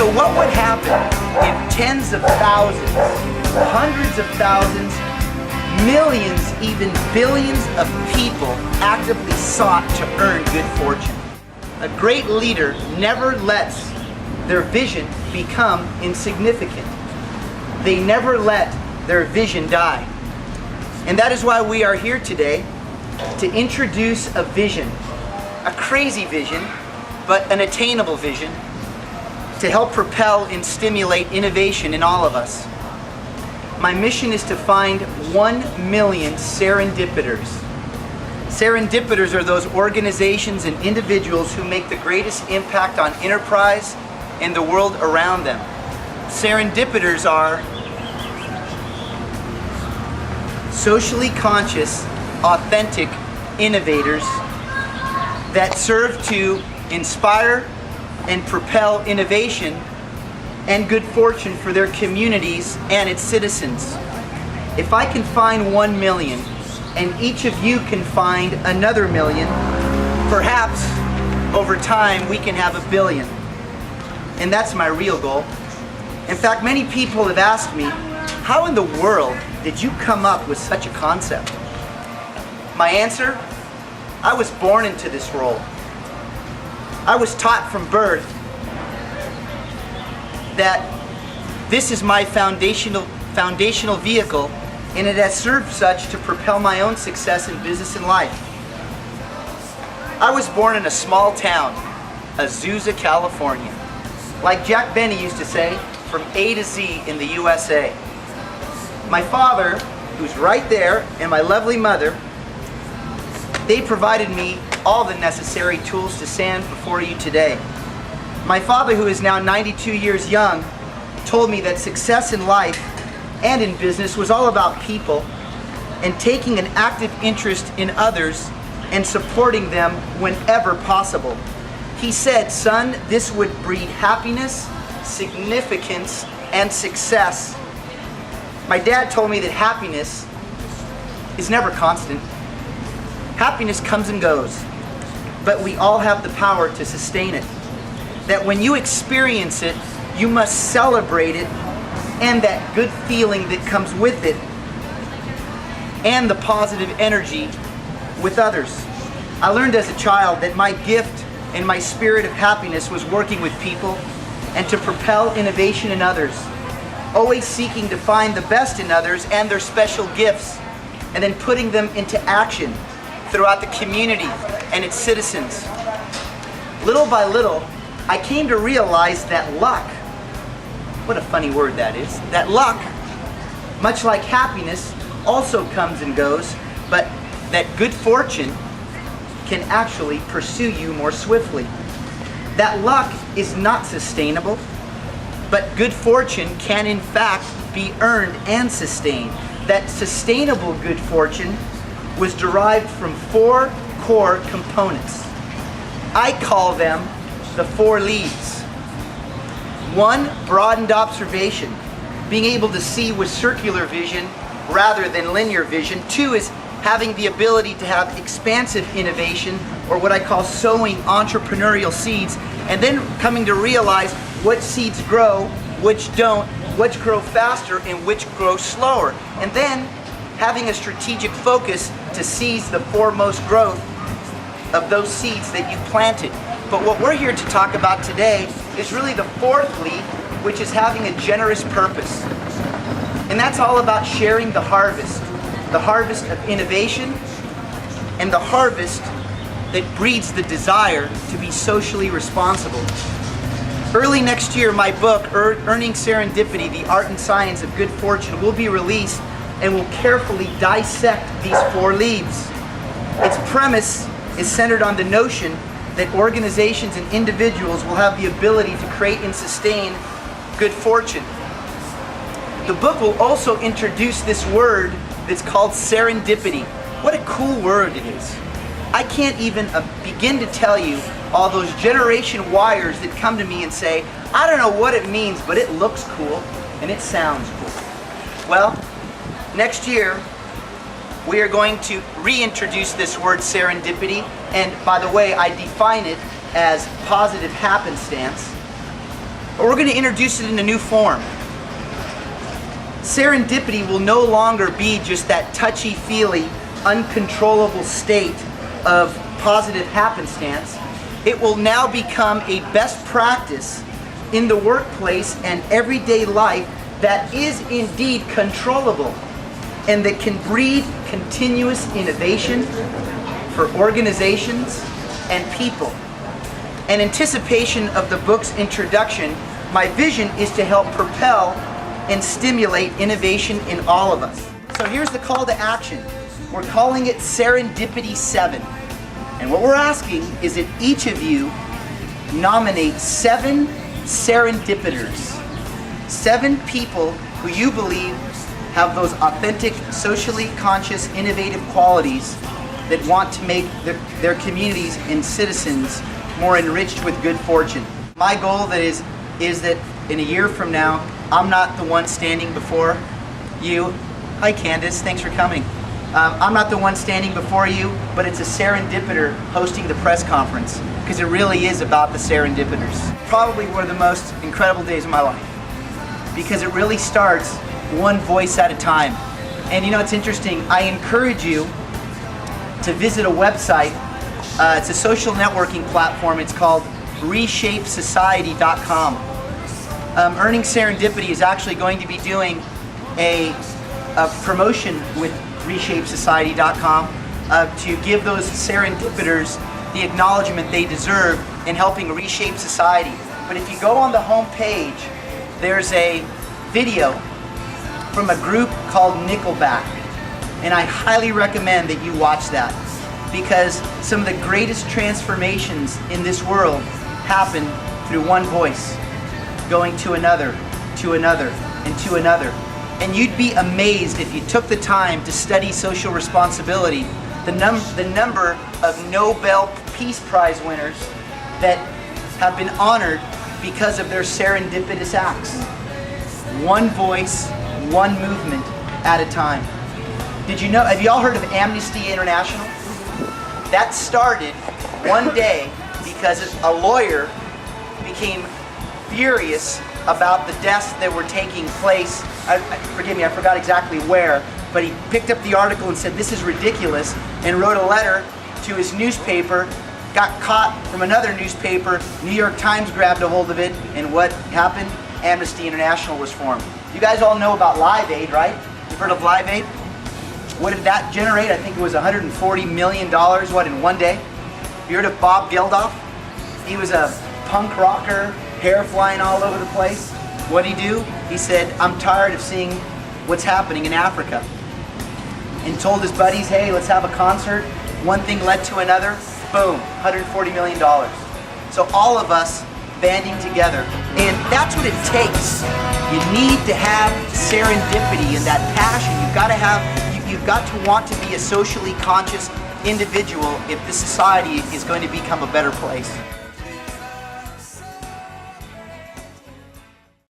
So what would happen if tens of thousands, hundreds of thousands, millions, even billions of people actively sought to earn good fortune? A great leader never lets their vision become insignificant. They never let their vision die. And that is why we are here today to introduce a vision, a crazy vision, but an attainable vision, to help propel and stimulate innovation in all of us. My mission is to find 1 million serendipiters. Serendipiters are those organizations and individuals who make the greatest impact on enterprise and the world around them. Serendipiters are socially conscious, authentic innovators that serve to inspire and propel innovation and good fortune for their communities and its citizens. If I can find 1 million and each of you can find another million, perhaps over time we can have 1 billion. And that's my real goal. In fact, many people have asked me, how in the world did you come up with such a concept? My answer, I was born into this role. I was taught from birth that this is my foundational vehicle, and it has served such to propel my own success in business and life. I was born in a small town, Azusa, California. Like Jack Benny used to say, from A to Z in the USA. My father, who's right there, and my lovely mother, they provided me all the necessary tools to stand before you today. My father, who is now 92 years young, told me that success in life and in business was all about people and taking an active interest in others and supporting them whenever possible. He said, son, this would breed happiness, significance, and success. My dad told me that happiness is never constant. Happiness comes and goes, but we all have the power to sustain it. That when you experience it, you must celebrate it and that good feeling that comes with it and the positive energy with others. I learned as a child that my gift and my spirit of happiness was working with people and to propel innovation in others, always seeking to find the best in others and their special gifts, and then putting them into action throughout the community and its citizens. Little by little, I came to realize that luck, what a funny word that is, that luck, much like happiness, also comes and goes, but that good fortune can actually pursue you more swiftly. That luck is not sustainable, but good fortune can in fact be earned and sustained. That sustainable good fortune was derived from 4 core components. I call them the 4 leads. 1, broadened observation, being able to see with circular vision rather than linear vision. 2 is having the ability to have expansive innovation, or what I call sowing entrepreneurial seeds, and then coming to realize which seeds grow, which don't, which grow faster, and which grow slower. And then having a strategic focus to seize the foremost growth of those seeds that you planted. But what we're here to talk about today is really the 4th lead, which is having a generous purpose. And that's all about sharing the harvest of innovation and the harvest that breeds the desire to be socially responsible. Early next year, my book, Earning Serendipity, The Art and Science of Good Fortune, will be released and will carefully dissect these 4 leads. Its premise is centered on the notion that organizations and individuals will have the ability to create and sustain good fortune. The book will also introduce this word that's called serendipity. What a cool word it is. I can't even begin to tell you all those generation wires that come to me and say, I don't know what it means, but it looks cool and it sounds cool. Well, next year, we are going to reintroduce this word serendipity, and by the way, I define it as positive happenstance. but we're going to introduce it in a new form. Serendipity will no longer be just that touchy-feely, uncontrollable state of positive happenstance. It will now become a best practice in the workplace and everyday life that is indeed controllable and that can breed continuous innovation for organizations and people. In anticipation of the book's introduction, my vision is to help propel and stimulate innovation in all of us. So here's the call to action. We're calling it Serendipity 7. And what we're asking is that each of you nominate 7 serendipitors. 7 people who you believe have those authentic, socially conscious, innovative qualities that want to make their communities and citizens more enriched with good fortune. My goal is that in a year from now, I'm not the one standing before you. Hi Candace, thanks for coming. I'm not the one standing before you, but it's a serendipiter hosting the press conference, because it really is about the serendipitors. Probably one of the most incredible days of my life, because it really starts one voice at a time. And you know, it's interesting, I encourage you to visit a website. It's a social networking platform. It's called reshapesociety.com. Earning Serendipity is actually going to be doing a promotion with reshapesociety.com to give those serendipitors the acknowledgement they deserve in helping reshape society. But if you go on the home page, there's a video from a group called Nickelback, and I highly recommend that you watch that, because some of the greatest transformations in this world happen through one voice going to another, to another, and to another. And you'd be amazed if you took the time to study social responsibility, the number of Nobel Peace Prize winners that have been honored because of their serendipitous acts. One voice, one movement at a time. Did you know, have you all heard of Amnesty International? That started one day because a lawyer became furious about the deaths that were taking place. Forgive me, I forgot exactly where, but he picked up the article and said, this is ridiculous, and wrote a letter to his newspaper, got caught from another newspaper, New York Times grabbed a hold of it, and what happened? Amnesty International was formed. You guys all know about Live Aid, right? You've heard of Live Aid? What did that generate? I think it was $140 million, what, in one day? You heard of Bob Geldof? He was a punk rocker, hair flying all over the place. What did he do? He said, I'm tired of seeing what's happening in Africa. And told his buddies, hey, let's have a concert. One thing led to another. Boom, $140 million. So all of us banding together. And that's what it takes. You need to have serendipity and that passion. You've got to want to be a socially conscious individual if this society is going to become a better place.